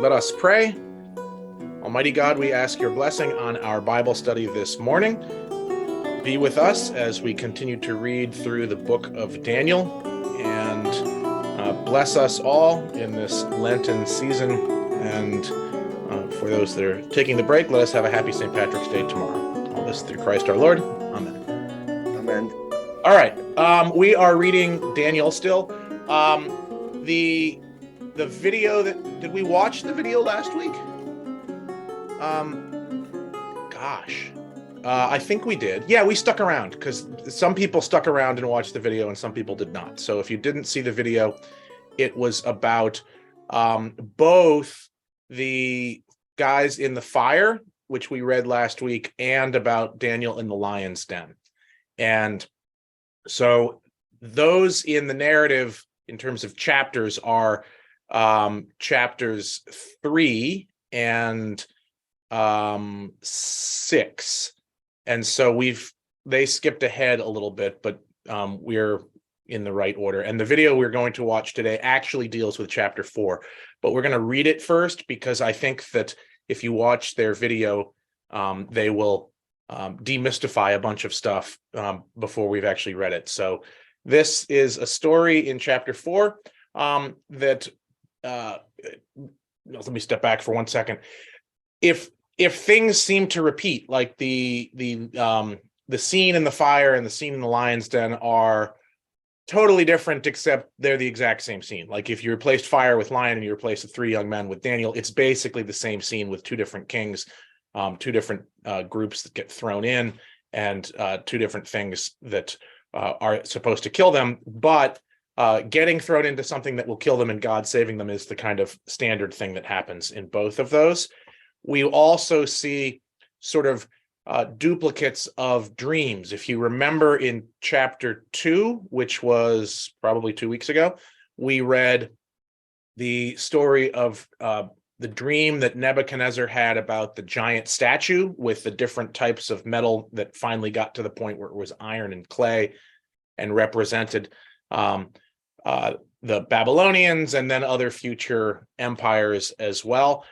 Let us pray. Almighty God, we ask your blessing on our Bible study this morning. Be with us as we continue to read through the book of Daniel, and bless us all in this Lenten season. And for those that are taking the break, let us have a happy St. Patrick's Day tomorrow. All this through Christ our Lord. Amen. Amen. All right. We are reading Daniel still. The video did we watch the video last week? I think we did. Yeah, we stuck around because some people stuck around and watched the video and some people did not. So if you didn't see the video, it was about both the guys in the fire, which we read last week, and about Daniel in the lion's den. And so those in the narrative in terms of chapters are chapters 3 and 6. And so they skipped ahead a little bit, but we're in the right order. And the video we're going to watch today actually deals with chapter 4, but we're going to read it first because I think that if you watch their video, they will demystify a bunch of stuff before we've actually read it. So this is a story in chapter 4 that let me step back for 1 second. If things seem to repeat, like the scene in the fire and the scene in the lion's den are totally different, except they're the exact same scene. Like if you replaced fire with lion and you replaced the 3 young men with Daniel, it's basically the same scene with 2 different kings, 2 different groups that get thrown in, and 2 different things that are supposed to kill them. But getting thrown into something that will kill them and God saving them is the kind of standard thing that happens in both of those. We also see sort of duplicates of dreams. If you remember in chapter 2, which was probably 2 weeks ago, we read the story of the dream that Nebuchadnezzar had about the giant statue with the different types of metal that finally got to the point where it was iron and clay and represented the Babylonians and then other future empires as well.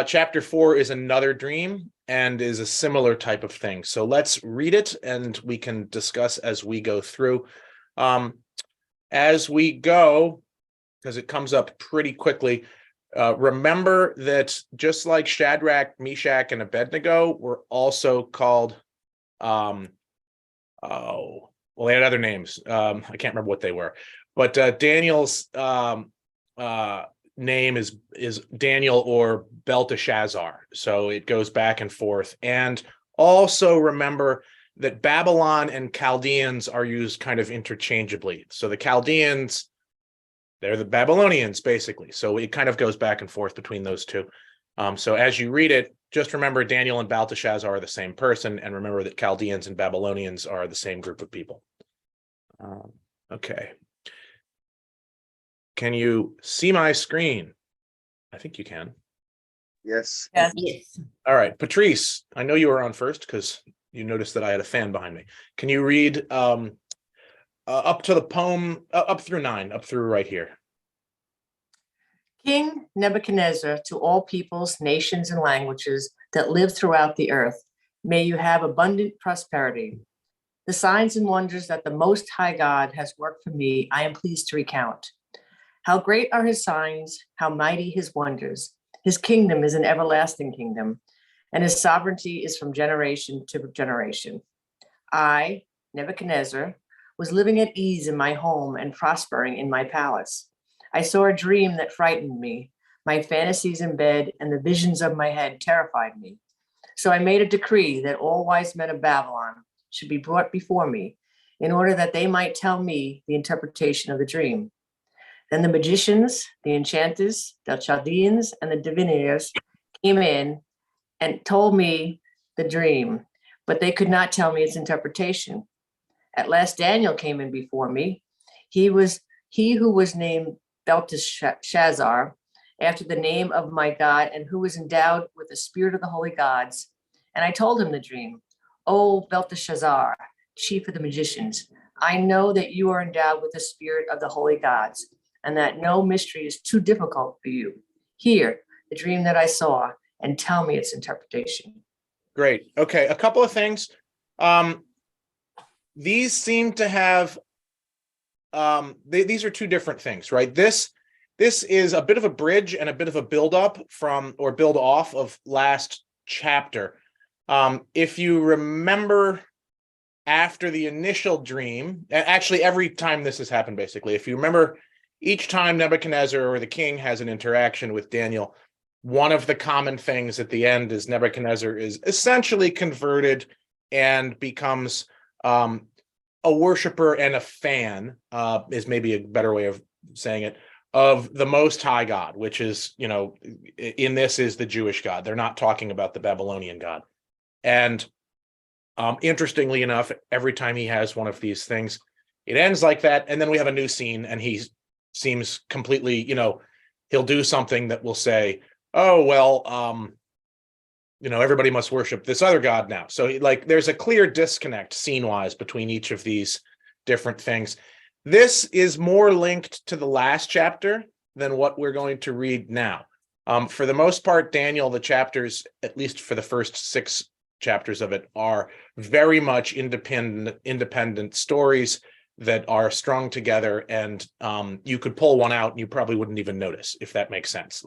Chapter 4 is another dream and is a similar type of thing. So let's read it and we can discuss as we go through. As we go, because it comes up pretty quickly, remember that just like Shadrach, Meshach, and Abednego were also called, they had other names. I can't remember what they were. But Daniel's name is Daniel or Belteshazzar. So it goes back and forth. And also remember that Babylon and Chaldeans are used kind of interchangeably. So the Chaldeans, they're the Babylonians, basically. So it kind of goes back and forth between those two. So as you read it, just remember Daniel and Belteshazzar are the same person, and remember that Chaldeans and Babylonians are the same group of people. Okay. Can you see my screen? I think you can. Yes. Yes. All right, Patrice, I know you were on first because you noticed that I had a fan behind me. Can you read up to the poem, up through 9, up through right here? King Nebuchadnezzar, to all peoples, nations, and languages that live throughout the earth, may you have abundant prosperity. The signs and wonders that the Most High God has worked for me, I am pleased to recount. How great are his signs, how mighty his wonders. His kingdom is an everlasting kingdom, and his sovereignty is from generation to generation. I, Nebuchadnezzar, was living at ease in my home and prospering in my palace. I saw a dream that frightened me. My fantasies in bed and the visions of my head terrified me. So I made a decree that all wise men of Babylon should be brought before me in order that they might tell me the interpretation of the dream. Then the magicians, the enchanters, the Chaldeans, and the diviners came in and told me the dream, but they could not tell me its interpretation. At last Daniel came in before me. He who was named Belteshazzar, after the name of my God, and who was endowed with the spirit of the holy gods. And I told him the dream. O Belteshazzar, chief of the magicians, I know that you are endowed with the spirit of the holy gods, and that no mystery is too difficult for you. Here, the dream that I saw and tell me its interpretation. Great. Okay, a couple of things. These seem to have these are two different things, right? This is a bit of a bridge and a bit of a build up from or build off of last chapter. If you remember, after the initial dream, actually every time this has happened, basically, if you remember, each time Nebuchadnezzar or the king has an interaction with Daniel, one of the common things at the end is Nebuchadnezzar is essentially converted and becomes a worshiper and a fan, is maybe a better way of saying it, of the Most High God, which is, in this is the Jewish God. They're not talking about the Babylonian God. And interestingly enough, every time he has one of these things, it ends like that. And then we have a new scene and he seems completely, he'll do something that will say, oh, well, everybody must worship this other God now. So there's a clear disconnect scene-wise between each of these different things. This is more linked to the last chapter than what we're going to read now. For the most part, Daniel, the chapters, at least for the first 6 chapters of it, are very much independent stories that are strung together, and you could pull one out and you probably wouldn't even notice, if that makes sense.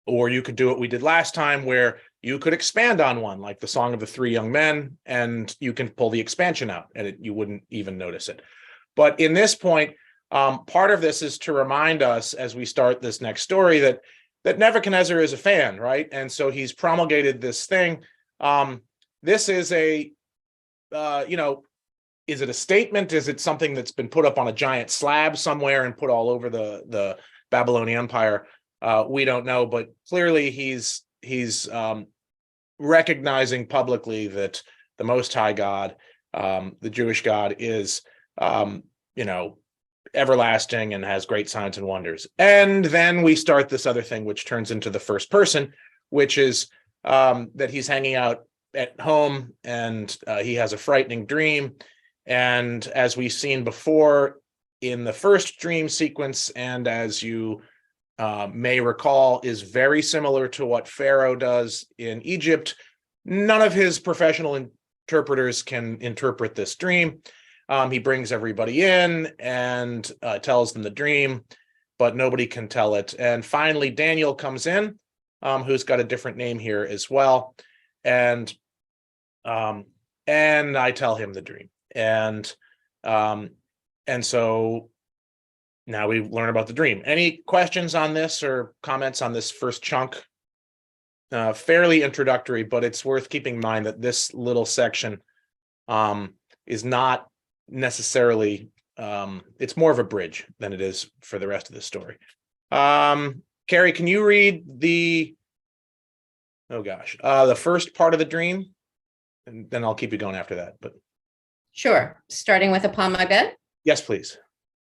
Or you could do what we did last time, where you could expand on one, like the Song of the Three Young Men, and you can pull the expansion out and you wouldn't even notice it. But in this point, part of this is to remind us as we start this next story that Nebuchadnezzar is a fan, right? And so he's promulgated this thing. This is is it a statement? Is it something that's been put up on a giant slab somewhere and put all over the Babylonian Empire? We don't know, but clearly he's recognizing publicly that the Most High God, the Jewish God, is everlasting and has great signs and wonders. And then we start this other thing, which turns into the first person, which is that he's hanging out at home and he has a frightening dream. And as we've seen before in the first dream sequence, and as you may recall, is very similar to what Pharaoh does in Egypt. None of his professional interpreters can interpret this dream. He brings everybody in and tells them the dream, but nobody can tell it. And finally, Daniel comes in, who's got a different name here as well. And I tell him the dream. And so now we learn about the dream. Any questions on this or comments on this first chunk? Fairly introductory, but it's worth keeping in mind that this little section is not necessarily, it's more of a bridge than it is for the rest of the story. Carrie, can you read the first part of the dream? And then I'll keep you going after that. But sure. Starting with upon my bed? Yes, please.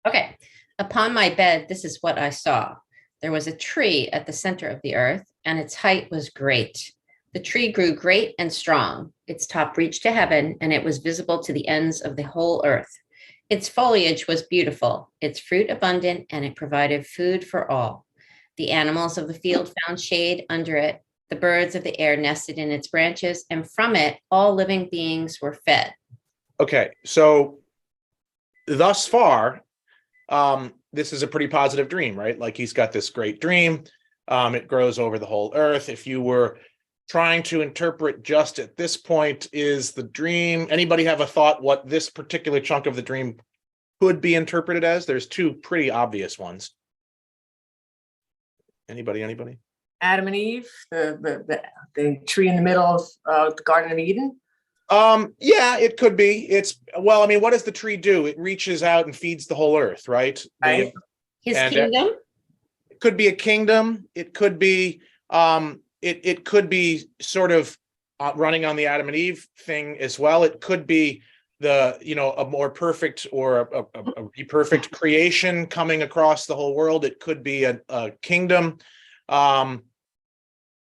Okay. Upon my bed, this is what I saw. There was a tree at the center of the earth, and its height was great. The tree grew great and strong. Its top reached to heaven, and it was visible to the ends of the whole earth. Its foliage was beautiful, its fruit abundant, and it provided food for all. The animals of the field found shade under it. The birds of the air nested in its branches, and from it, all living beings were fed. Okay, so thus far, this is a pretty positive dream, right? Like he's got this great dream. It grows over the whole earth. If you were trying to interpret just at this point, is the dream, anybody have a thought what this particular chunk of the dream could be interpreted as? There's two pretty obvious ones. Anybody? Adam and Eve, the tree in the middle of the Garden of Eden. Yeah, it could be. What does the tree do? It reaches out and feeds the whole earth, right? Right. His kingdom? It could be a kingdom. It could be it could be sort of running on the Adam and Eve thing as well. It could be a more perfect or a perfect creation coming across the whole world. It could be a kingdom.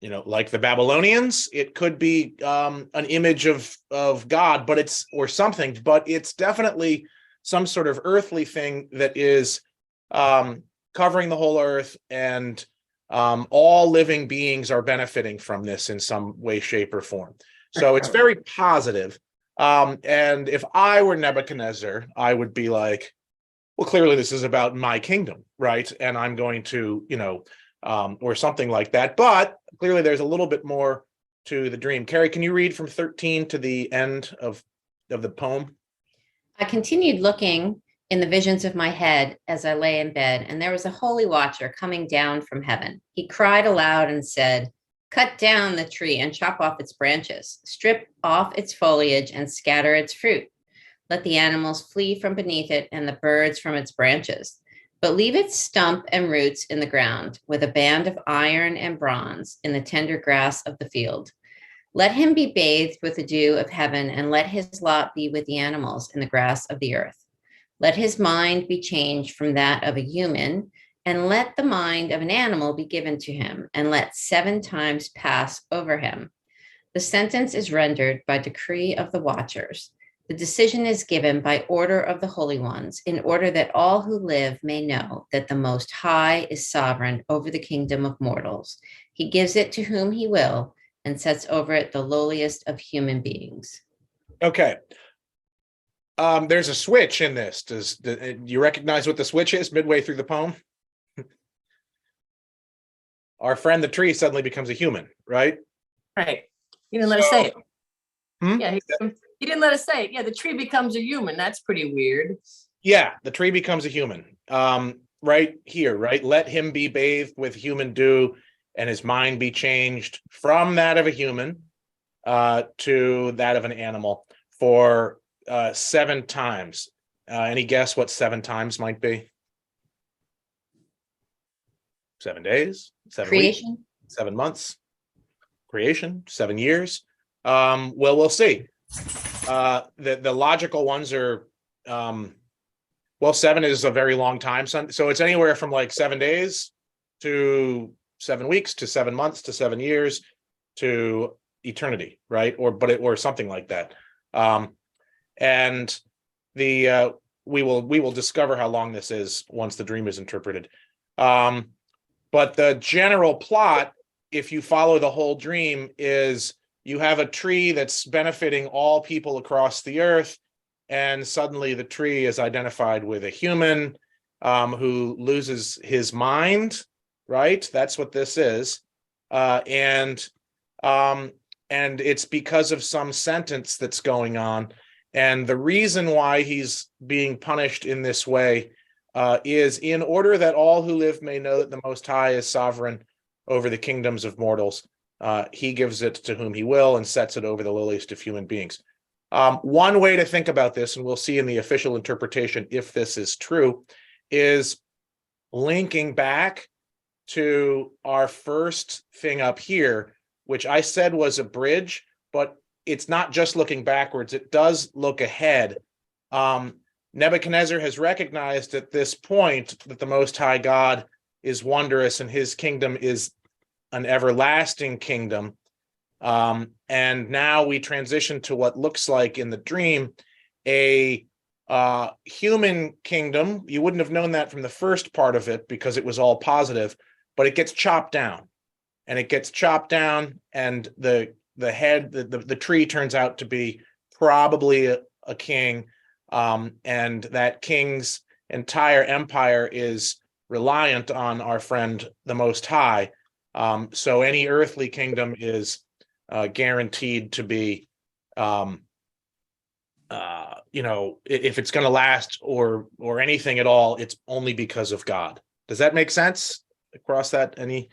Like the Babylonians, it could be an image of God, but it's definitely some sort of earthly thing that is covering the whole earth and All living beings are benefiting from this in some way, shape, or form. So it's very positive. And if I were Nebuchadnezzar, I would be like, well, clearly this is about my kingdom, right? And I'm going to, or something like that. But clearly there's a little bit more to the dream. Carrie, can you read from 13 to the end of the poem? I continued looking in the visions of my head as I lay in bed, and there was a holy watcher coming down from heaven. He cried aloud and said, "Cut down the tree and chop off its branches, strip off its foliage and scatter its fruit. Let the animals flee from beneath it and the birds from its branches, but leave its stump and roots in the ground with a band of iron and bronze in the tender grass of the field. Let him be bathed with the dew of heaven, and let his lot be with the animals in the grass of the earth. Let his mind be changed from that of a human, and let the mind of an animal be given to him, and let 7 times pass over him. The sentence is rendered by decree of the watchers. The decision is given by order of the holy ones, in order that all who live may know that the Most High is sovereign over the kingdom of mortals. He gives it to whom he will, and sets over it the lowliest of human beings." Okay. There's a switch in this. Do you recognize what the switch is midway through the poem? Our friend the tree suddenly becomes a human, right? Right. He didn't let us say it. Hmm? Yeah, he didn't let us say it. Yeah, the tree becomes a human. That's pretty weird. Yeah, the tree becomes a human. Right here, right? Let him be bathed with human dew, and his mind be changed from that of a human to that of an animal for 7 times. Any guess what 7 times might be? 7 days, 7 weeks, Creation? 7 months, creation, 7 years. Well, we'll see. The logical ones are, well, 7 is a very long time. So it's anywhere from like 7 days to 7 weeks to 7 months to 7 years to eternity, right? Or something like that. And we will discover how long this is once the dream is interpreted. But the general plot, if you follow the whole dream, is you have a tree that's benefiting all people across the earth, and suddenly the tree is identified with a human who loses his mind, right? That's what this is. And it's because of some sentence that's going on. And the reason why he's being punished in this way is in order that all who live may know that the Most High is sovereign over the kingdoms of mortals. He gives it to whom he will and sets it over the lowliest of human beings. One way to think about this, and we'll see in the official interpretation if this is true, is linking back to our first thing up here, which I said was a bridge, but it's not just looking backwards. It does look ahead. Nebuchadnezzar has recognized at this point that the Most High God is wondrous and his kingdom is an everlasting kingdom. And now we transition to what looks like in the dream a human kingdom. You wouldn't have known that from the first part of it because it was all positive, but it gets chopped down, and it gets chopped down, and the tree turns out to be probably a king, and that king's entire empire is reliant on our friend the Most High. So any earthly kingdom is guaranteed to be, if it's going to last or anything at all, it's only because of God. Does that make sense across that? Any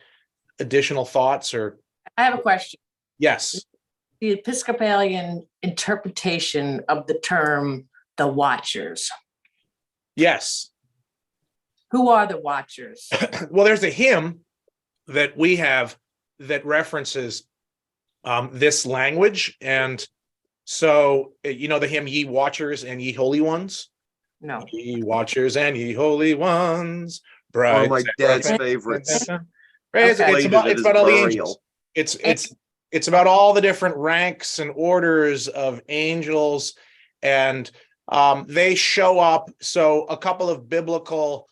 additional thoughts? Or I have a question. Yes. The Episcopalian interpretation of the term the Watchers. Yes. Who are the Watchers? Well, there's a hymn that we have that references this language. And so, the hymn, Ye Watchers and Ye Holy Ones. No. Ye Watchers and Ye Holy Ones. One of my Bright dad's and- favorites. It's about all the angels. Burial. It's about all the different ranks and orders of angels, and they show up. So a couple of biblical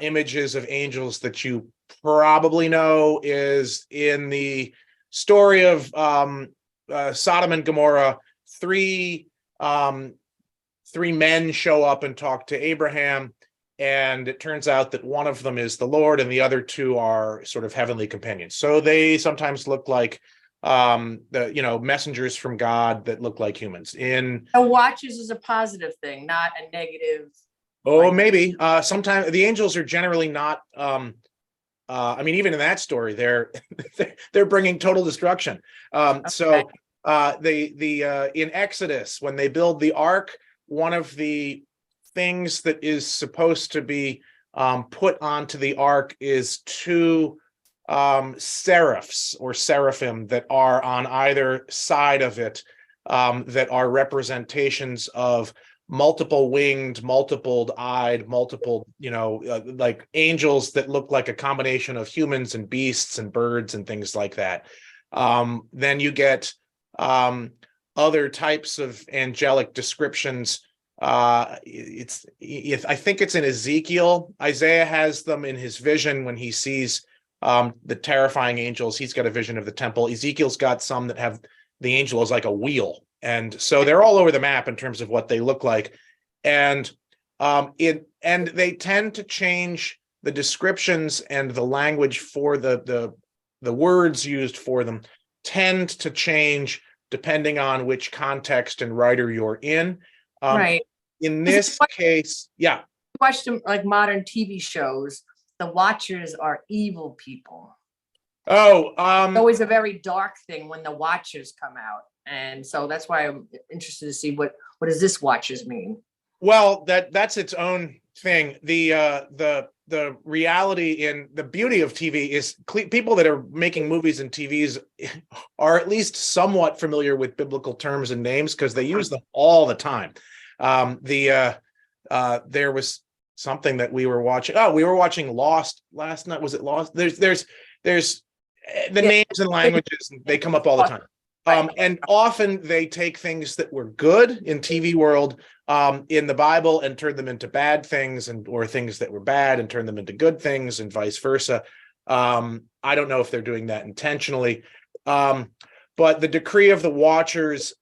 images of angels that you probably know is in the story of Sodom and Gomorrah. Three men show up and talk to Abraham, and it turns out that one of them is the Lord and the other two are sort of heavenly companions. So they sometimes look like messengers from God that look like humans. In The watchers is a positive thing, not a negative. maybe sometimes the angels are generally not. I mean, even in that story, they're bringing total destruction. So in Exodus, when they build the ark, one of the things that is supposed to be put onto the ark is two seraphs or seraphim that are on either side of it, that are representations of multiple winged, multiple eyed, multiple, like angels that look like a combination of humans and beasts and birds and things like that. Then you get other types of angelic descriptions. I think it's in Ezekiel. Isaiah has them in his vision when he sees the terrifying angels. He's got a vision of the temple. Ezekiel's got some that have the angel as like a wheel. And so they're all over the map in terms of what they look like. And they tend to change the descriptions, and the language for the words used for them tend to change depending on which context and writer you're in. Right. In this case, yeah. Watch them like modern TV shows. The watchers are evil people. Oh, It's always a very dark thing when the watchers come out. And so that's why I'm interested to see what does this watchers mean? Well, that's its own thing. The reality in the beauty of TV is people that are making movies and TVs are at least somewhat familiar with biblical terms and names because they use them all the time. There was something that we were watching. Oh, we were watching Lost last night. Was it Lost? There's the names and languages, they come up all the time. And often they take things that were good in TV world in the Bible and turn them into bad things, or things that were bad and turn them into good things, and vice versa. I don't know if they're doing that intentionally. But the decree of the watchers,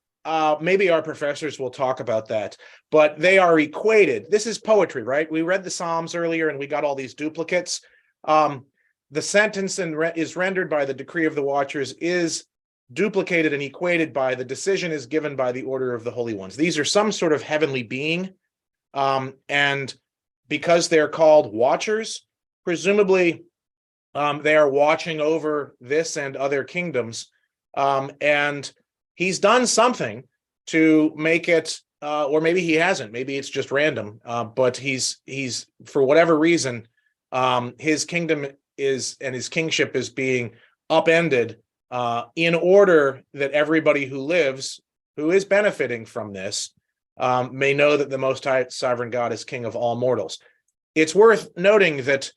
maybe our professors will talk about that, but they are equated. This is poetry, right? We read the Psalms earlier and we got all these duplicates. The sentence is rendered by the decree of the watchers is duplicated and equated by the decision is given by the order of the holy ones. These are some sort of heavenly being. And because they're called watchers, presumably they are watching over this and other kingdoms. And he's done something to make it, or maybe he hasn't, maybe it's just random, but he's for whatever reason, his kingdom and his kingship is being upended in order that everybody who is benefiting from this, may know that the Most High Sovereign God is King of all mortals. It's worth noting that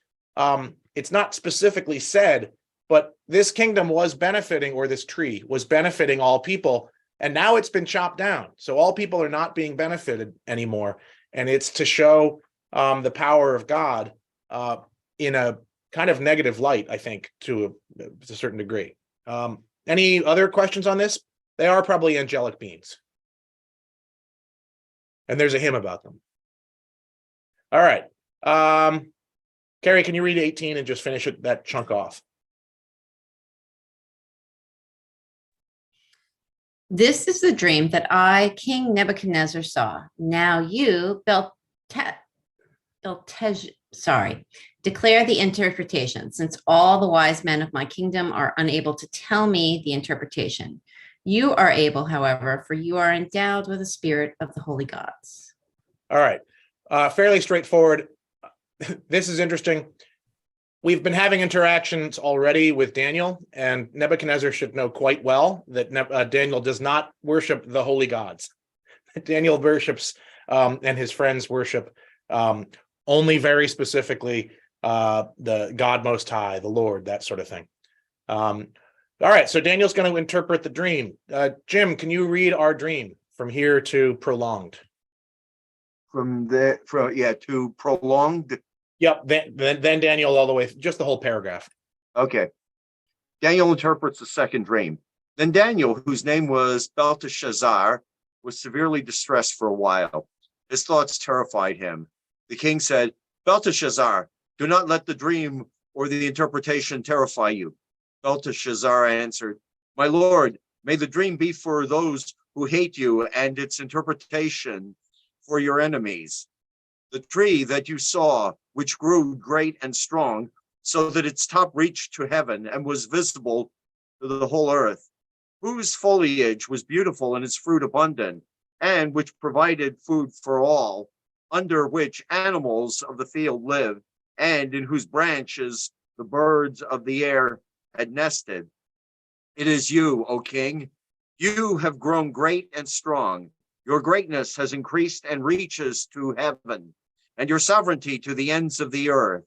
it's not specifically said, but this kingdom was benefiting, or this tree was benefiting all people, and now it's been chopped down. So all people are not being benefited anymore. And it's to show the power of God in a kind of negative light, I think, to a certain degree. Any other questions on this? They are probably angelic beings. And there's a hymn about them. All right. Carrie, can you read 18 and just finish that chunk off? This is the dream that I, King Nebuchadnezzar, saw. Now you, declare the interpretation, since all the wise men of my kingdom are unable to tell me the interpretation. You are able, however, for you are endowed with the spirit of the holy gods. All right. Fairly straightforward. This is interesting. We've been having interactions already with Daniel, and Nebuchadnezzar should know quite well that Daniel does not worship the holy gods. Daniel worships, and his friends worship only very specifically the God Most High, the Lord, that sort of thing. All right, so Daniel's going to interpret the dream. Jim, can you read our dream from here to prolonged? To prolonged. Yep, then Daniel all the way, just the whole paragraph. Okay. Daniel interprets the second dream. Then Daniel, whose name was Belteshazzar, was severely distressed for a while. His thoughts terrified him. The king said, Belteshazzar, do not let the dream or the interpretation terrify you. Belteshazzar answered, my lord, may the dream be for those who hate you and its interpretation for your enemies. The tree that you saw, which grew great and strong, so that its top reached to heaven and was visible to the whole earth, whose foliage was beautiful and its fruit abundant, and which provided food for all, under which animals of the field lived, and in whose branches the birds of the air had nested. It is you, O king. You have grown great and strong. Your greatness has increased and reaches to heaven, and your sovereignty to the ends of the earth.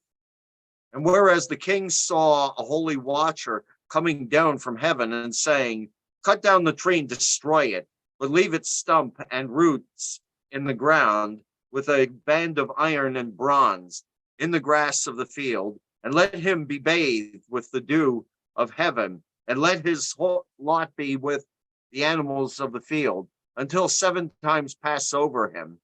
And whereas the king saw a holy watcher coming down from heaven and saying, cut down the tree and destroy it, but leave its stump and roots in the ground with a band of iron and bronze in the grass of the field, and let him be bathed with the dew of heaven, and let his lot be with the animals of the field, until 7 times pass over him.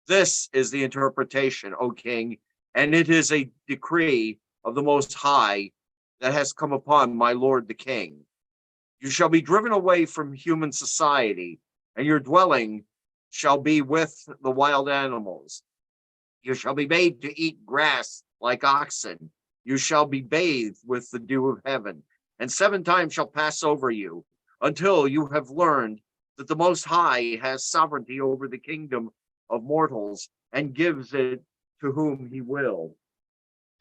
This is the interpretation, O king, and it is a decree of the Most High that has come upon my lord the king. You shall be driven away from human society, and your dwelling shall be with the wild animals. You shall be made to eat grass like oxen. You shall be bathed with the dew of heaven, and 7 times shall pass over you, until you have learned that the Most High has sovereignty over the kingdom of mortals and gives it to whom he will.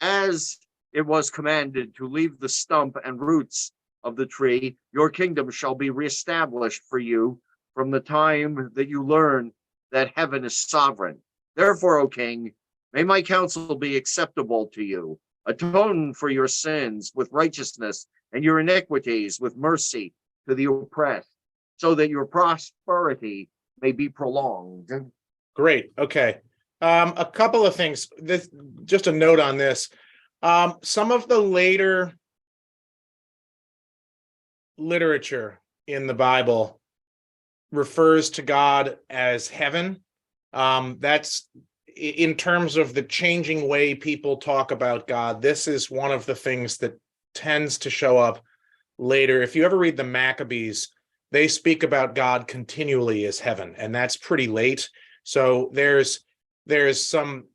As it was commanded to leave the stump and roots of the tree, your kingdom shall be reestablished for you from the time that you learn that heaven is sovereign. Therefore, O king, may my counsel be acceptable to you. Atone for your sins with righteousness and your iniquities with mercy to the oppressed, so that your prosperity may be prolonged. Great. Okay. A couple of things. Just a note on this. Some of the later literature in the Bible refers to God as heaven. That's in terms of the changing way people talk about God. This is one of the things that tends to show up later. If you ever read the Maccabees, they speak about God continually as heaven, and that's pretty late. So there's some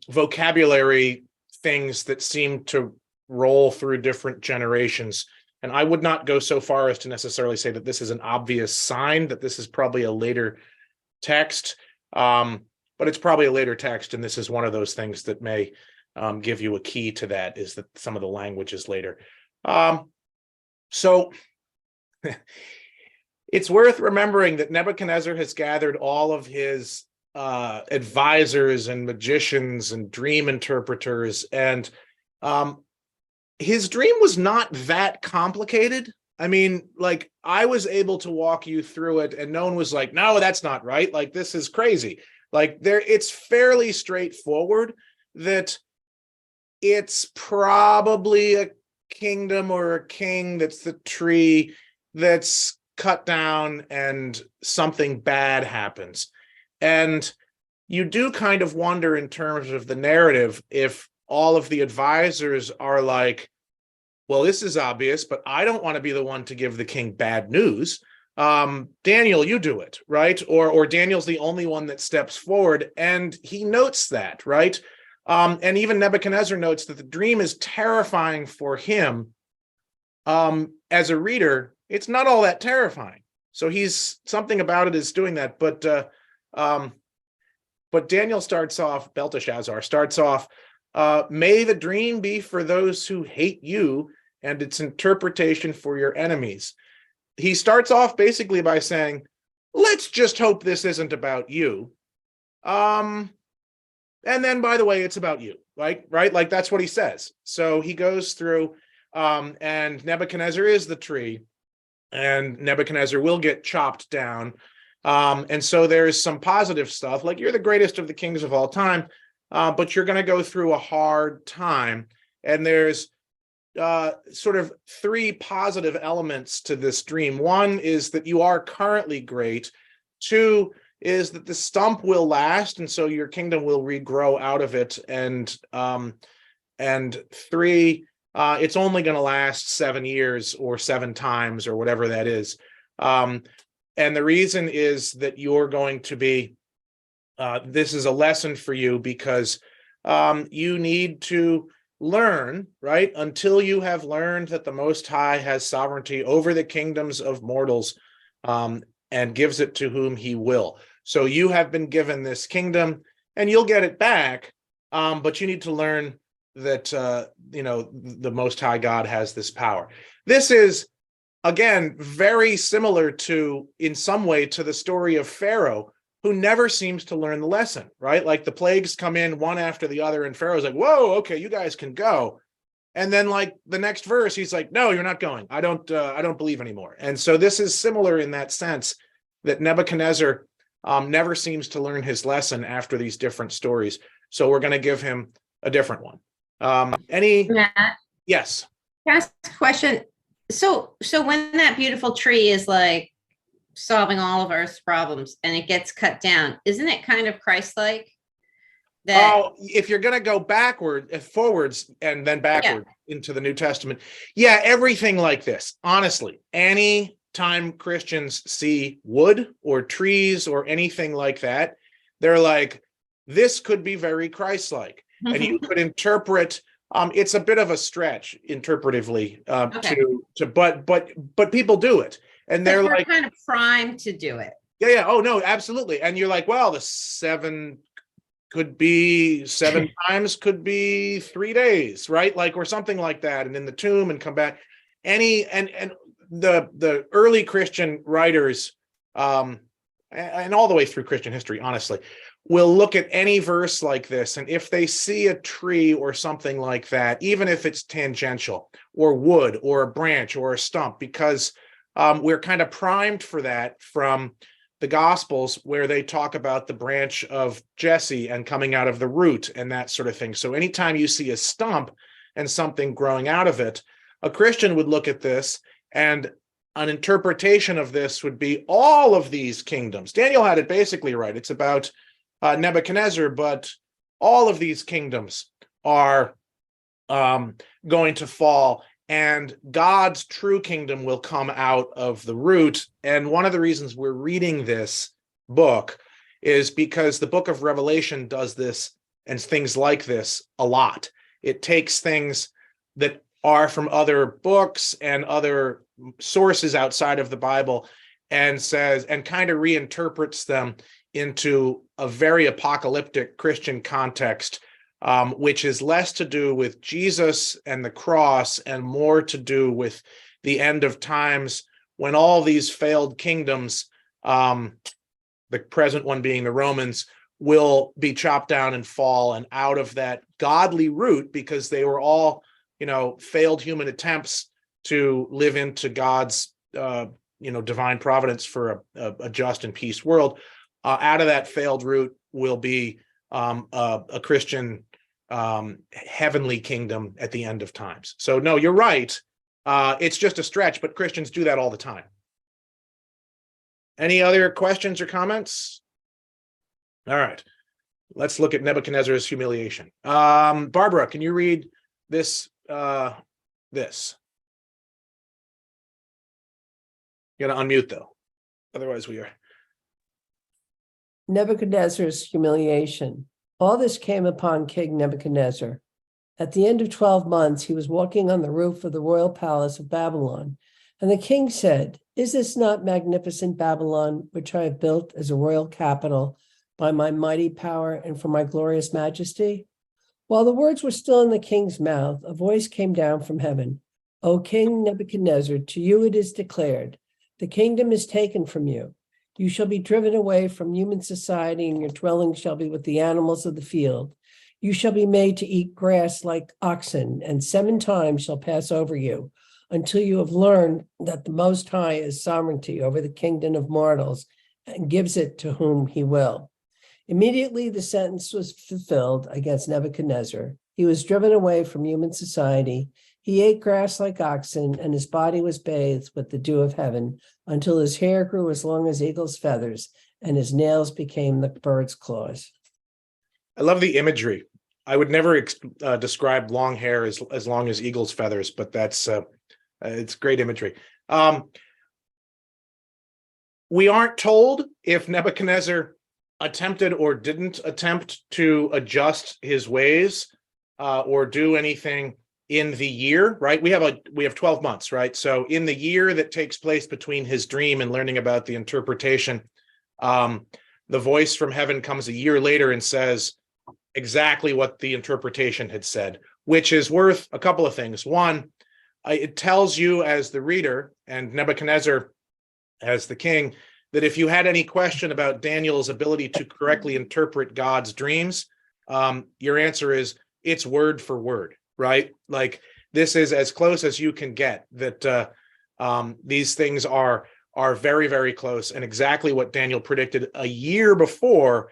vocabulary things that seem to roll through different generations. And I would not go so far as to necessarily say that this is an obvious sign that this is probably a later text, but it's probably a later text, and this is one of those things that may give you a key to that, is that some of the language is later. So it's worth remembering that Nebuchadnezzar has gathered all of his advisors and magicians and dream interpreters, and his dream was not that complicated. I mean, like, I was able to walk you through it, and no one was like, no, that's not right. Like, this is crazy. Like, it's fairly straightforward that it's probably a kingdom or a king that's the tree that's cut down and something bad happens. And you do kind of wonder, in terms of the narrative, if all of the advisors are like, well, this is obvious, but I don't want to be the one to give the king bad news. Daniel, you do it, right? Or Daniel's the only one that steps forward, and he notes that, right? And even Nebuchadnezzar notes that the dream is terrifying for him. As a reader, it's not all that terrifying. So something about it is doing that. But Daniel starts off, Belteshazzar starts off, may the dream be for those who hate you and its interpretation for your enemies. He starts off basically by saying, let's just hope this isn't about you. And then, by the way, it's about you, right? Like, that's what he says. So he goes through, and Nebuchadnezzar is the tree, and Nebuchadnezzar will get chopped down. And so there's some positive stuff, like, you're the greatest of the kings of all time. but you're going to go through a hard time. And there's sort of three positive elements to this dream. One is that you are currently great. Two is that the stump will last, and so your kingdom will regrow out of it. And three, it's only going to last 7 years or 7 times or whatever that is. And the reason is that you're going to be, this is a lesson for you because you need to learn, right? Until you have learned that the Most High has sovereignty over the kingdoms of mortals and gives it to whom he will. So you have been given this kingdom and you'll get it back, but you need to learn that, the Most High God has this power. This is, again, very similar to, in some way, to the story of Pharaoh, who never seems to learn the lesson, right? Like the plagues come in one after the other, and Pharaoh's like, whoa, okay, you guys can go. And then like the next verse, he's like, no, you're not going. I don't believe anymore. And so this is similar in that sense that Nebuchadnezzar never seems to learn his lesson after these different stories. So we're going to give him a different one. Matt, Yes. can I ask a question? So when that beautiful tree is like solving all of Earth's problems and it gets cut down, isn't it kind of Christ-like? If you're going to go forwards and then backward into the New Testament. Yeah, everything like this. Honestly, any time Christians see wood or trees or anything like that, they're like, this could be very Christ-like. And you could interpret, it's a bit of a stretch interpretively, but people do it. And they're like kind of primed to do it. Yeah. Oh no, absolutely. And you're like, well, the 7 could be 7 times, could be 3 days, right? Like, or something like that. And in the tomb and come back. And the early Christian writers, and all the way through Christian history, honestly, will look at any verse like this. And if they see a tree or something like that, even if it's tangential or wood or a branch or a stump, because we're kind of primed for that from the Gospels, where they talk about the branch of Jesse and coming out of the root and that sort of thing. So anytime you see a stump and something growing out of it, a Christian would look at this, and an interpretation of this would be all of these kingdoms. Daniel had it basically right. It's about Nebuchadnezzar, but all of these kingdoms are going to fall, and God's true kingdom will come out of the root. And one of the reasons we're reading this book is because the book of Revelation does this and things like this a lot. It takes things that are from other books and other sources outside of the Bible and says, and kind of reinterprets them into a very apocalyptic Christian context, which is less to do with Jesus and the cross and more to do with the end of times, when all these failed kingdoms, the present one being the Romans, will be chopped down and fall, and out of that godly root, because they were all, failed human attempts to live into God's, divine providence for a just and peace world. Out of that failed root will be a Christian heavenly kingdom at the end of times. So no, you're right. It's just a stretch, but Christians do that all the time. Any other questions or comments? All right, let's look at Nebuchadnezzar's humiliation. Barbara, can you read this? This. You got to unmute though, otherwise we are. Nebuchadnezzar's humiliation. All this came upon King Nebuchadnezzar. At the end of 12 months, he was walking on the roof of the royal palace of Babylon. And the king said, "Is this not magnificent Babylon, which I have built as a royal capital by my mighty power and for my glorious majesty?" While the words were still in the king's mouth, a voice came down from heaven. "O King Nebuchadnezzar, to you it is declared, the kingdom is taken from you. You shall be driven away from human society, and your dwelling shall be with the animals of the field. You shall be made to eat grass like oxen, and 7 times shall pass over you, until you have learned that the Most High has sovereignty over the kingdom of mortals and gives it to whom he will. Immediately the sentence was fulfilled against Nebuchadnezzar. He was driven away from human society. He ate grass like oxen, and his body was bathed with the dew of heaven until his hair grew as long as eagle's feathers, and his nails became the bird's claws. I love the imagery. I would never describe long hair as long as eagle's feathers, but that's it's great imagery. We aren't told if Nebuchadnezzar attempted or didn't attempt to adjust his ways or do anything in the year, right? We have 12 months, right? So in the year that takes place between his dream and learning about the interpretation, the voice from heaven comes a year later and says exactly what the interpretation had said, which is worth a couple of things. One, it tells you as the reader and Nebuchadnezzar as the king that if you had any question about Daniel's ability to correctly interpret God's dreams, your answer is it's word for word, right? Like this is as close as you can get, that these things are very, very close, and exactly what Daniel predicted a year before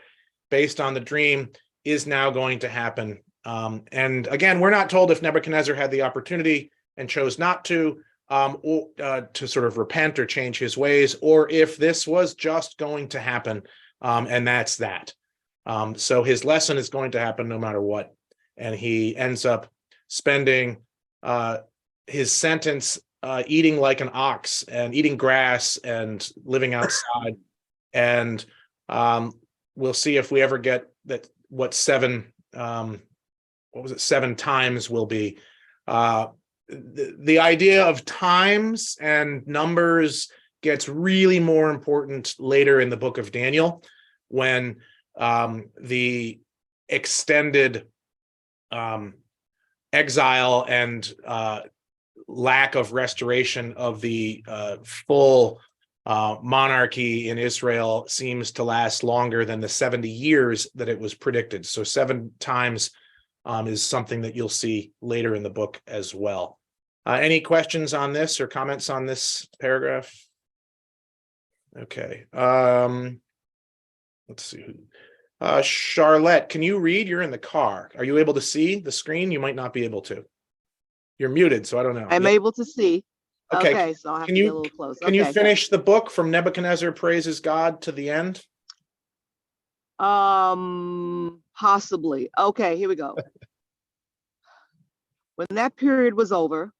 based on the dream is now going to happen. And again, we're not told if Nebuchadnezzar had the opportunity and chose not to, or to sort of repent or change his ways, or if this was just going to happen, and that's that. So his lesson is going to happen no matter what, and he ends up spending his sentence eating like an ox and eating grass and living outside. And we'll see if we ever get that what 7 times will be. The idea of times and numbers gets really more important later in the book of Daniel, when the extended exile and lack of restoration of the full monarchy in Israel seems to last longer than the 70 years that it was predicted. So 7 times is something that you'll see later in the book as well. Any questions on this or comments on this paragraph? Okay. Let's see. Charlotte, can you read? You're in the car. Are you able to see the screen? You might not be able to. You're muted, so I don't know. I'm able to see. Okay. Okay, so I'll have Can to get you- a little close. Can you Okay. finish the book from Nebuchadnezzar praises God to the end? Possibly. Okay, here we go. When that period was over,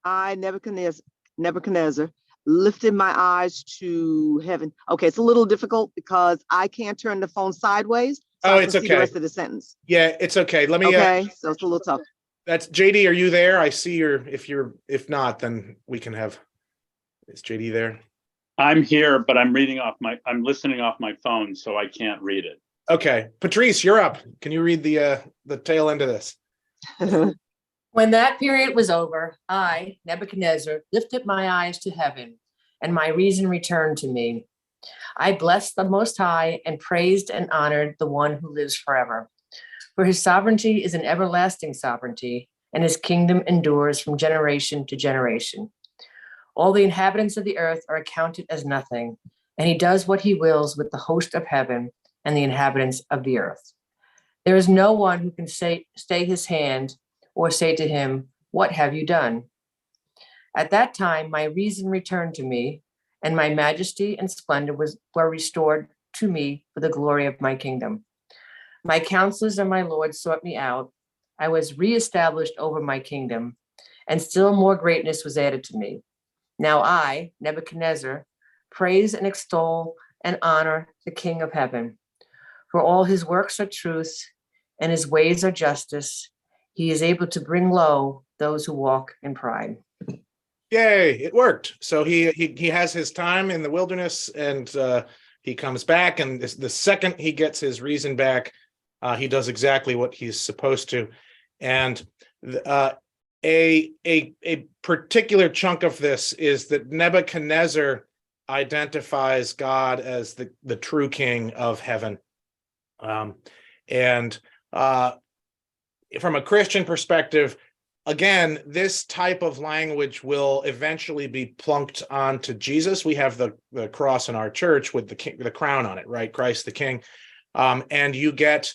I, Nebuchadnezzar, lifted my eyes to heaven. Okay, it's a little difficult because I can't turn the phone sideways, so Oh, I it's can see the okay. rest of the sentence. Yeah, it's okay. Let me. Okay, so it's a little tough. That's JD. Are you there? I see your. If not, then we can have. Is JD there? I'm here, but I'm listening off my phone, so I can't read it. Okay, Patrice, you're up. Can you read the tail end of this? When that period was over, I, Nebuchadnezzar, lifted my eyes to heaven, and my reason returned to me. I blessed the Most High and praised and honored the one who lives forever. For his sovereignty is an everlasting sovereignty, and his kingdom endures from generation to generation. All the inhabitants of the earth are accounted as nothing, and he does what he wills with the host of heaven and the inhabitants of the earth. There is no one who can stay his hand or say to him, "What have you done?" At that time, my reason returned to me, and my majesty and splendor were restored to me for the glory of my kingdom. My counselors and my lords sought me out. I was reestablished over my kingdom, and still more greatness was added to me. Now I, Nebuchadnezzar, praise and extol and honor the King of heaven. For all his works are truth, and his ways are justice. He is able to bring low those who walk in pride. Yay! It worked. So he has his time in the wilderness, and he comes back. And the second he gets his reason back, he does exactly what he's supposed to. And a particular chunk of this is that Nebuchadnezzar identifies God as the true King of heaven. And from a Christian perspective, again, this type of language will eventually be plunked onto Jesus. We have the cross in our church with the crown on it, right? Christ the King. And you get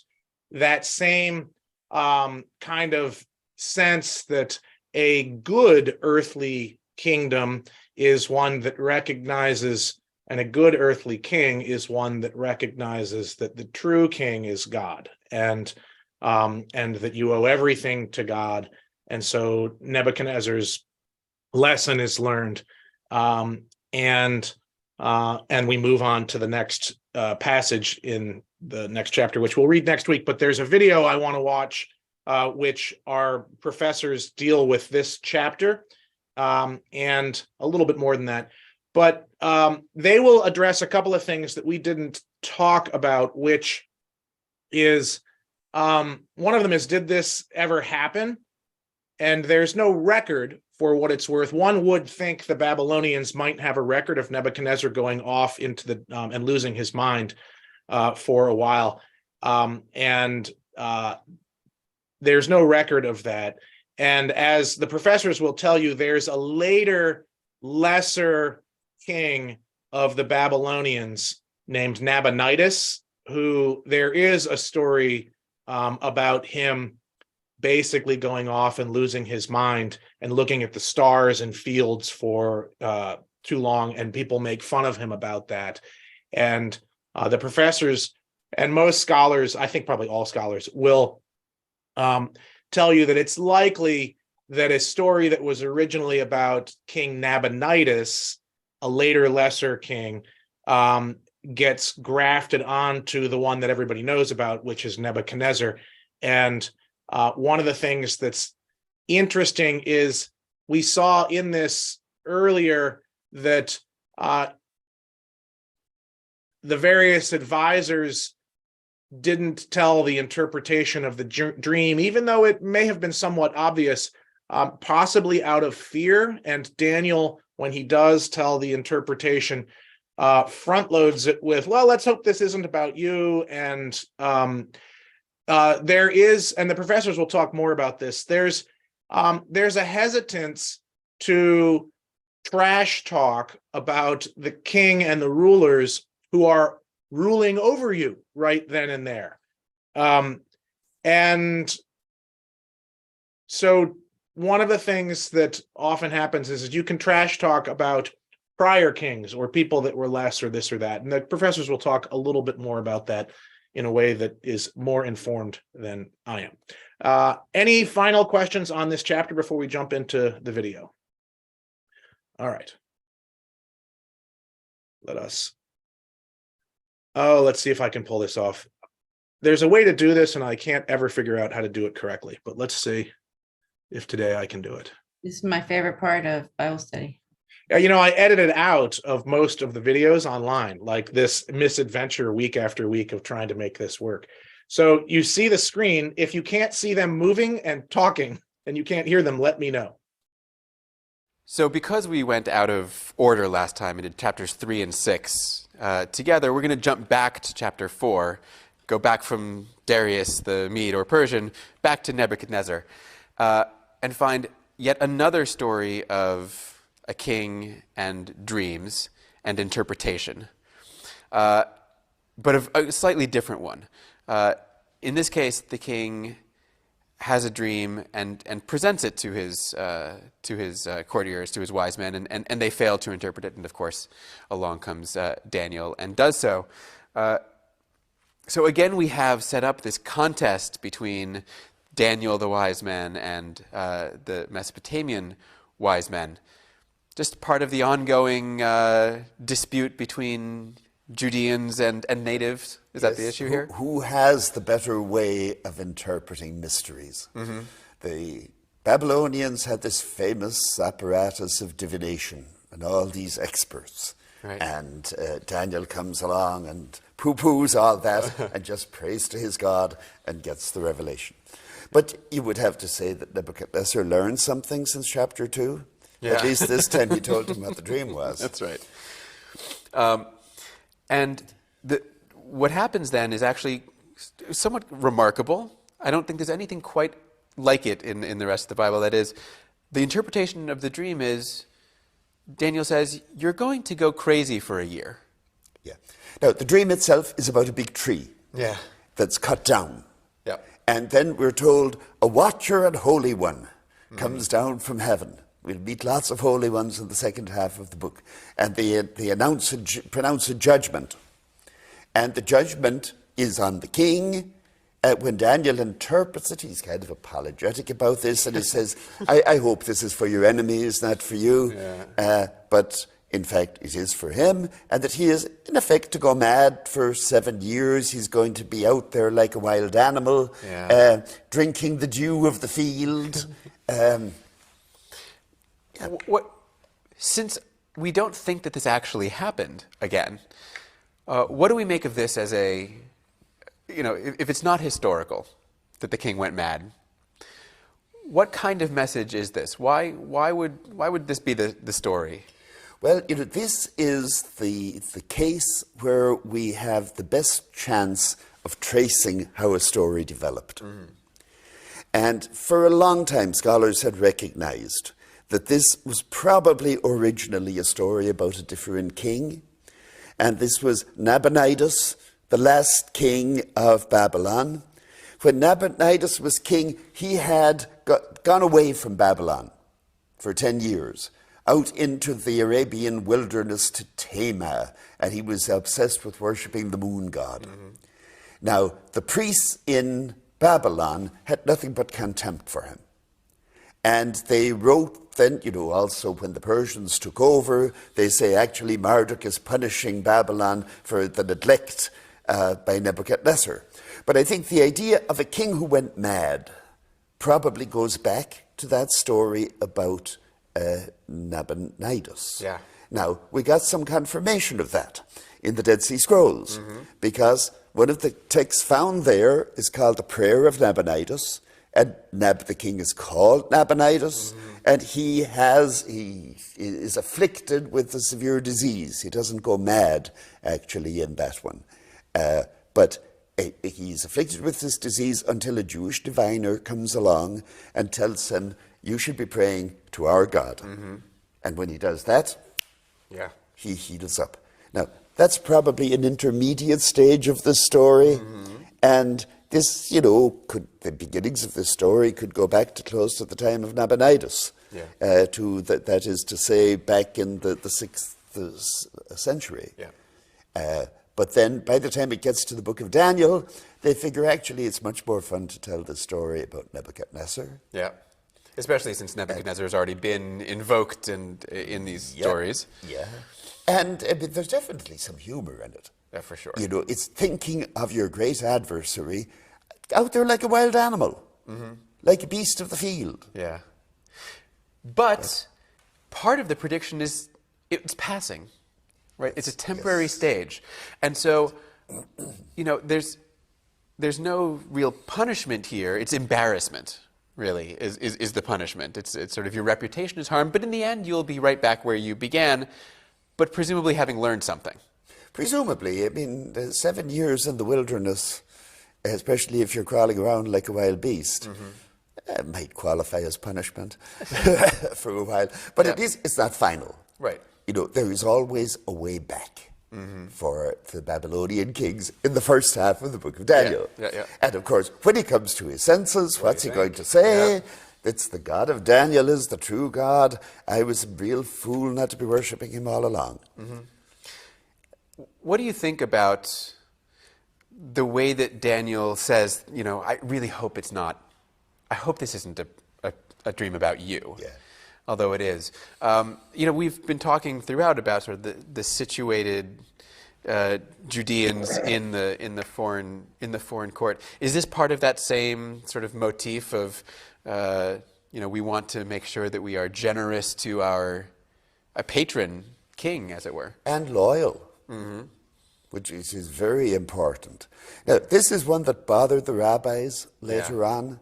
that same kind of sense that a good earthly kingdom is one that recognizes, and a good earthly king is one that recognizes that the true king is God, and that you owe everything to God. And so Nebuchadnezzar's lesson is learned, and we move on to the next passage in the next chapter, which we'll read next week. But there's a video I want to watch, which our professors deal with this chapter, and a little bit more than that. But they will address a couple of things that we didn't talk about, which is one of them is, did this ever happen? And there's no record for what it's worth. One would think the Babylonians might have a record of Nebuchadnezzar going off into the and losing his mind for a while. There's no record of that. And as the professors will tell you, there's a later, lesser king of the Babylonians named Nabonidus, who there is a story about him basically going off and losing his mind and looking at the stars and fields for too long, and people make fun of him about that. And the professors and most scholars, I think probably all scholars, will tell you that it's likely that a story that was originally about King Nabonidus, a later lesser king, gets grafted onto the one that everybody knows about, which is Nebuchadnezzar. And one of the things that's interesting is we saw in this earlier that the various advisors didn't tell the interpretation of the dream, even though it may have been somewhat obvious, possibly out of fear. And Daniel, when he does tell the interpretation, front loads it with, well, let's hope this isn't about you. And there is, and the professors will talk more about this, there's a hesitance to trash talk about the king and the rulers who are ruling over you right then and there. And so one of the things that often happens is you can trash talk about prior kings or people that were less or this or that. And the professors will talk a little bit more about that in a way that is more informed than I am. Any final questions on this chapter before we jump into the video? All right. Let's see if I can pull this off. There's a way to do this, and I can't ever figure out how to do it correctly, but let's see if today I can do it. This is my favorite part of Bible study. You know, I edited out of most of the videos online, like this misadventure week after week of trying to make this work. So you see the screen. If you can't see them moving and talking and you can't hear them, let me know. So because we went out of order last time and did chapters 3 and 6 together, we're going to jump back to chapter 4, go back from Darius the Mede or Persian back to Nebuchadnezzar, and find yet another story of a king and dreams and interpretation, but a slightly different one. In this case, the king has a dream and presents it to his courtiers, to his wise men, and they fail to interpret it. And of course, along comes Daniel and does so. So again, we have set up this contest between Daniel the wise man and the Mesopotamian wise men. Just part of the ongoing dispute between Judeans and natives. Is that the issue here? Who has the better way of interpreting mysteries? Mm-hmm. The Babylonians had this famous apparatus of divination and all these experts. Right. And Daniel comes along and poo-poos all that and just prays to his God and gets the revelation. But you would have to say that Nebuchadnezzar learned something since chapter 2. Yeah. At least this time he told him what the dream was. That's right. And what happens then is actually somewhat remarkable. I don't think there's anything quite like it in the rest of the Bible. That is, the interpretation of the dream is, Daniel says, you're going to go crazy for a year. Yeah. Now, the dream itself is about a big tree Yeah. that's cut down. Yeah. And then we're told a watcher and holy one comes down from heaven. We'll meet lots of holy ones in the second half of the book. And they pronounce a judgment. And the judgment is on the king. When Daniel interprets it, he's kind of apologetic about this. And he says, I hope this is for your enemies, not for you. Yeah. But in fact, it is for him. And that he is, in effect, to go mad for 7 years. He's going to be out there like a wild animal, drinking the dew of the field. Since we don't think that this actually happened again, what do we make of this as a, if it's not historical, that the king went mad, what kind of message is this? Why would this be the story? Well, this is the case where we have the best chance of tracing how a story developed. And for a long time, scholars had recognized that this was probably originally a story about a different king. And this was Nabonidus, the last king of Babylon. When Nabonidus was king, he had gone away from Babylon for 10 years, out into the Arabian wilderness to Tema, and he was obsessed with worshipping the moon god. Now, the priests in Babylon had nothing but contempt for him. And they wrote then, also when the Persians took over, they say actually Marduk is punishing Babylon for the neglect by Nebuchadnezzar. But I think the idea of a king who went mad probably goes back to that story about Nabonidus. Yeah. Now, we got some confirmation of that in the Dead Sea Scrolls, because one of the texts found there is called the Prayer of Nabonidus, and the king is called Nabonidus, and he is afflicted with a severe disease. He doesn't go mad, actually, in that one. But he's afflicted with this disease until a Jewish diviner comes along and tells him, you should be praying to our God. And when he does that, he heals up. Now, that's probably an intermediate stage of the story. And this, the beginnings of this story could go back to close to the time of Nabonidus. That is to say, back in the 6th century. But then, by the time it gets to the book of Daniel, they figure actually it's much more fun to tell the story about Nebuchadnezzar. Yeah. Especially since Nebuchadnezzar has already been invoked in these stories. Yeah. And there's definitely some humor in it. Yeah, for sure. It's thinking of your great adversary out there like a wild animal, like a beast of the field. Yeah. But part of the prediction is it's passing, right? It's a temporary stage. And so, there's no real punishment here. It's embarrassment, really, is the punishment. It's sort of your reputation is harmed, but in the end, you'll be right back where you began, but presumably having learned something. Presumably. 7 years in the wilderness, especially if you're crawling around like a wild beast, might qualify as punishment for a while. But it's not final. Right. There is always a way back for the Babylonian kings in the first half of the book of Daniel. And of course, when he comes to his senses, what's he going to say? It's the God of Daniel is the true God. I was a real fool not to be worshipping him all along. What do you think about the way that Daniel says, I really hope it's not, I hope this isn't a dream about you. Although it is. We've been talking throughout about sort of the situated Judeans in the foreign court. Is this part of that same sort of motif of we want to make sure that we are generous to our patron king, as it were, and loyal, which is very important. Now, this is one that bothered the rabbis later on.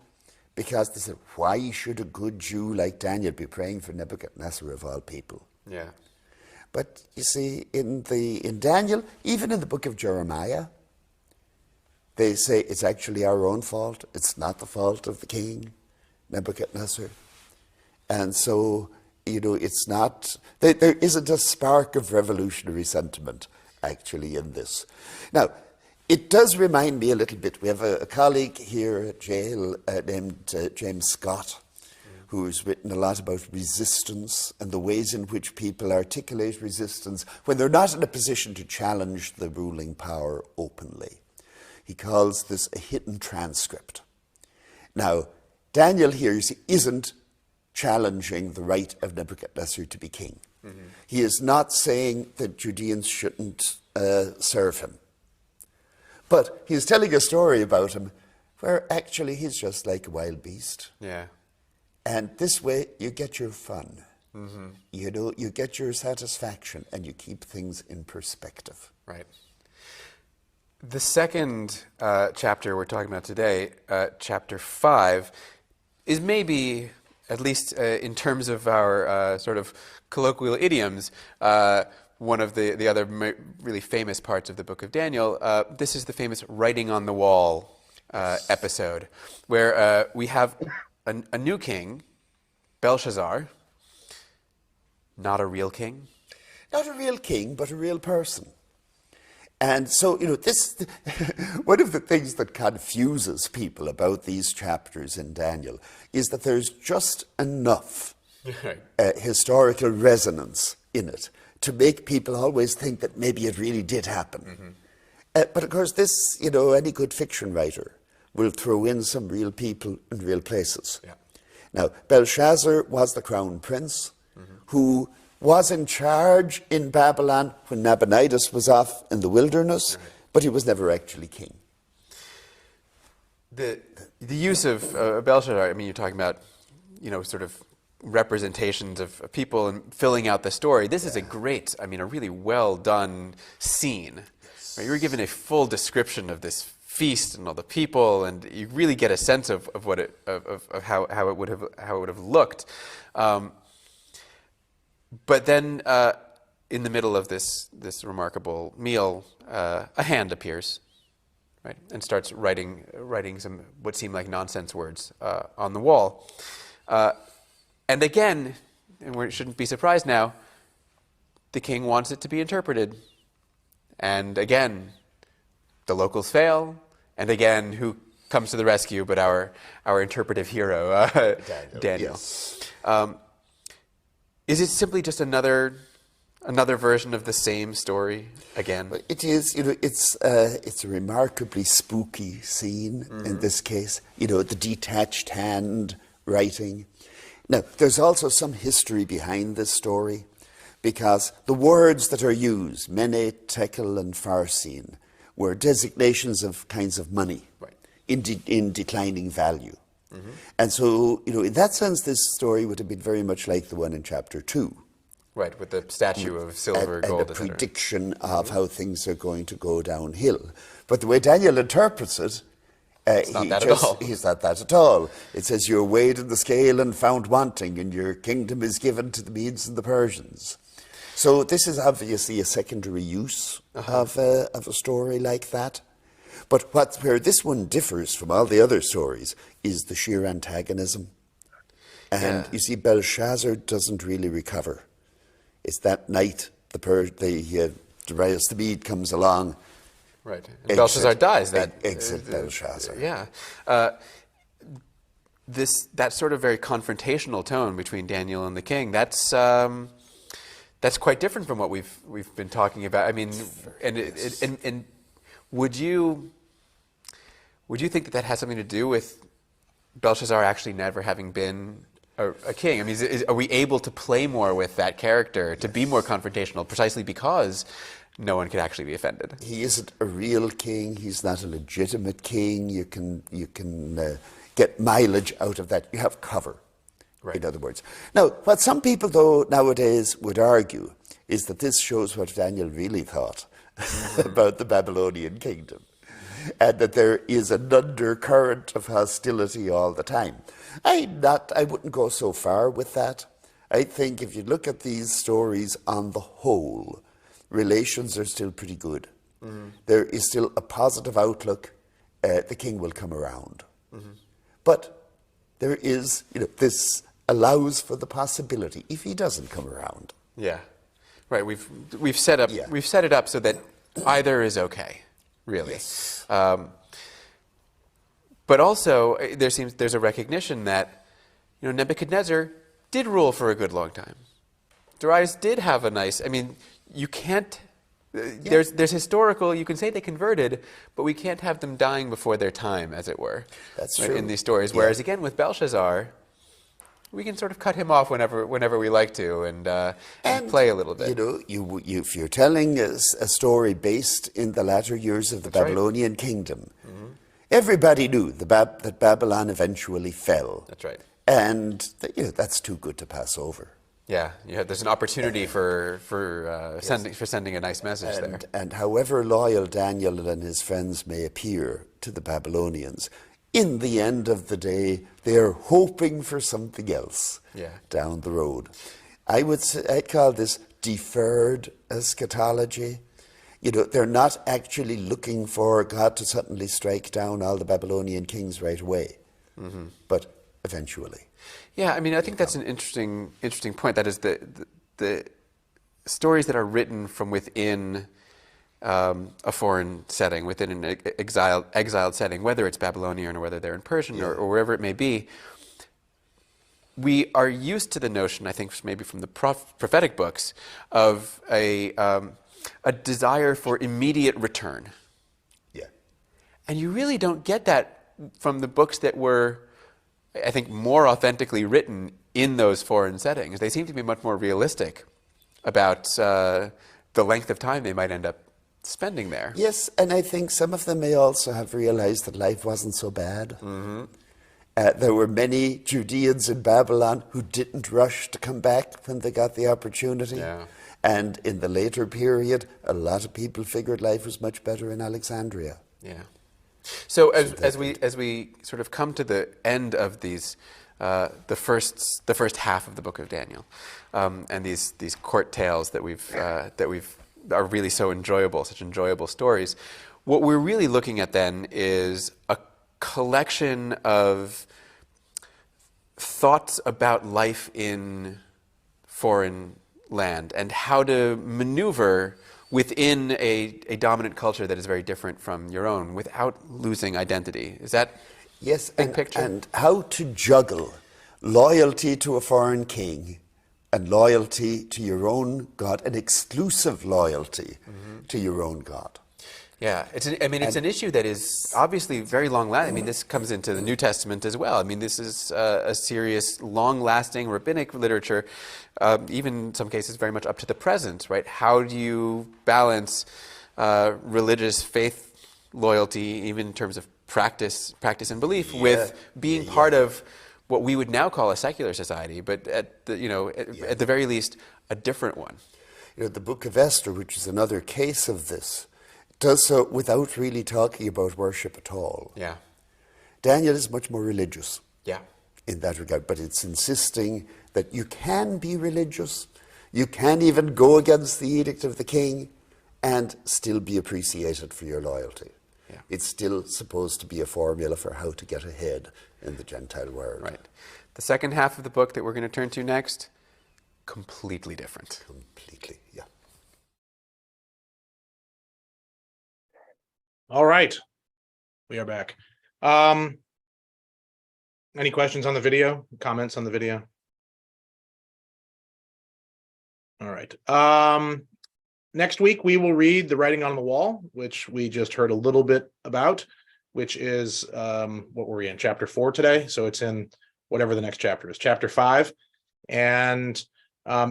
Because they said, why should a good Jew like Daniel be praying for Nebuchadnezzar of all people? But you see, in Daniel, even in the book of Jeremiah, they say it's actually our own fault. It's not the fault of the king. Nebuchadnezzar. And so, it's not, there isn't a spark of revolutionary sentiment actually in this. Now, it does remind me a little bit. We have a colleague here at Yale named James Scott, who's written a lot about resistance and the ways in which people articulate resistance when they're not in a position to challenge the ruling power openly. He calls this a hidden transcript. Now, Daniel here, you see, isn't challenging the right of Nebuchadnezzar to be king. He is not saying that Judeans shouldn't serve him. But he's telling a story about him where actually he's just like a wild beast. Yeah. And this way you get your fun. You get your satisfaction and you keep things in perspective. Right. The second chapter we're talking about today, chapter 5, is maybe, at least in terms of our sort of colloquial idioms, one of the other really famous parts of the book of Daniel. This is the famous writing on the wall episode, where we have a new king, Belshazzar, not a real king. Not a real king, but a real person. And so, this, one of the things that confuses people about these chapters in Daniel is that there's just enough historical resonance in it to make people always think that maybe it really did happen. But of course, this, any good fiction writer will throw in some real people and real places. Yeah. Now, Belshazzar was the crown prince who was in charge in Babylon when Nabonidus was off in the wilderness, but he was never actually king. The use of Belshazzar, I mean, you're talking about, sort of representations of people and filling out the story. This is a great, a really well done scene. Right? You're given a full description of this feast and all the people, and you really get a sense of what it of how it would have looked. But then, in the middle of this remarkable meal, a hand appears, right, and starts writing some what seem like nonsense words on the wall. And again, and we shouldn't be surprised now, the king wants it to be interpreted. And again, the locals fail. And again, who comes to the rescue but our interpretive hero, Daniel. Yes. Is it simply just another version of the same story again? It is, it's a remarkably spooky scene in this case, the detached hand writing. Now, there's also some history behind this story, because the words that are used, mene, tekel, and farsin, were designations of kinds of money in declining value. And so, in that sense, this story would have been very much like the one in chapter 2. Right, with the statue of silver, gold, and a prediction of how things are going to go downhill. But the way Daniel interprets it, he's not that at all. It says, you're weighed in the scale and found wanting, and your kingdom is given to the Medes and the Persians. So this is obviously a secondary use of a story like that. But where this one differs from all the other stories is the sheer antagonism. And you see, Belshazzar doesn't really recover. It's that night Darius the Mede comes along. Right. And Belshazzar dies. Exit Belshazzar. Yeah. That sort of very confrontational tone between Daniel and the king, that's quite different from what we've been talking about. I mean, and would you think that has something to do with Belshazzar actually never having been a king? I mean, are we able to play more with that character, to be more confrontational, precisely because no one could actually be offended? He isn't a real king. He's not a legitimate king. You can get mileage out of that. You have cover, in other words. Now, what some people, though, nowadays would argue is that this shows what Daniel really thought about the Babylonian kingdom, and that there is an undercurrent of hostility all the time. I wouldn't go so far with that. I think if you look at these stories on the whole, relations are still pretty good. There is still a positive outlook. The king will come around. But there is, this allows for the possibility if he doesn't come around. Yeah, right. We've set up Yeah. we've set it up so that either is okay, really. Yes. But also there's a recognition that Nebuchadnezzar did rule for a good long time. Darius did have a nice. I mean, you can't. There's historical. You can say they converted, but we can't have them dying before their time, as it were. That's right, true. in these stories. Yeah. Whereas again with Belshazzar, we can sort of cut him off whenever we like to and play a little bit. If you're telling a story based in the latter years of the That's right. Babylonian kingdom, everybody knew that Babylon eventually fell. That's right. And that's too good to pass over. Yeah, there's an opportunity for sending a nice message there. And however loyal Daniel and his friends may appear to the Babylonians, in the end of the day, they're hoping for something else down the road. I'd call this deferred eschatology. They're not actually looking for God to suddenly strike down all the Babylonian kings right away, but eventually. Yeah, I mean, I think that's an interesting point. That is the stories that are written from within a foreign setting, within an exiled setting, whether it's Babylonian or whether they're in Persian or wherever it may be. We are used to the notion, I think, maybe from the prophetic books, of a desire for immediate return. Yeah. And you really don't get that from the books that were, I think, more authentically written in those foreign settings. They seem to be much more realistic about the length of time they might end up spending there. Yes, and I think some of them may also have realized that life wasn't so bad. There were many Judeans in Babylon who didn't rush to come back when they got the opportunity. Yeah. And in the later period, a lot of people figured life was much better in Alexandria. Yeah. So as we sort of come to the end of these, the first half of the book of Daniel, and these court tales that we've are really so enjoyable, such enjoyable stories. What we're really looking at then is a collection of thoughts about life in foreign land and how to maneuver within a dominant culture that is very different from your own without losing identity. Is that yes, big picture? And how to juggle loyalty to a foreign king and loyalty to your own God, an exclusive loyalty to your own God. Yeah, it's an issue that is obviously very long-lasting. I mean, this comes into the New Testament as well. I mean, this is a serious, long-lasting rabbinic literature, even in some cases very much up to the present, right? How do you balance religious faith loyalty, even in terms of practice and belief, with being part of what we would now call a secular society, but at the very least, a different one? The Book of Esther, which is another case of this, does so without really talking about worship at all. Yeah. Daniel is much more religious. Yeah. In that regard, but it's insisting that you can be religious, you can even go against the edict of the king and still be appreciated for your loyalty. Yeah. It's still supposed to be a formula for how to get ahead in the Gentile world. Right. The second half of the book that we're going to turn to next, completely different. Completely, yeah. All right, we are back. Any questions on the video? Comments on the video? All right. Next week we will read The Writing on the Wall, which we just heard a little bit about, which is what were we in? Chapter 4 today. So it's in whatever the next chapter is, chapter 5, and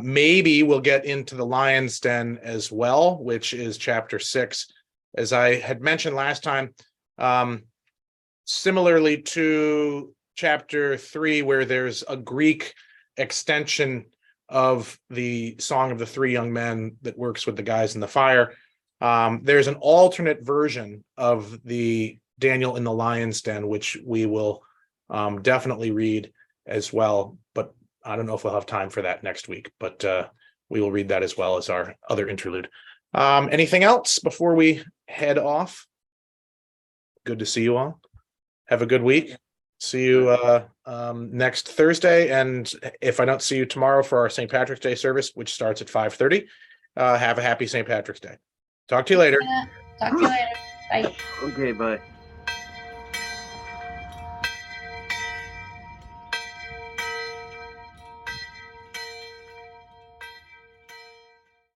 maybe we'll get into the Lion's Den as well, which is chapter 6. As I had mentioned last time, similarly to chapter 3, where there's a Greek extension of the Song of the Three Young Men that works with the guys in the fire, there's an alternate version of the Daniel in the Lion's Den, which we will definitely read as well. But I don't know if we'll have time for that next week, but we will read that as well as our other interlude. Anything else before we head off? Good to see you all. Have a good week. See you next Thursday. And if I don't see you tomorrow for our St. Patrick's Day service, which starts at 5:30, have a happy St. Patrick's Day. Talk to you later. Talk to you later. Bye. Okay, bye.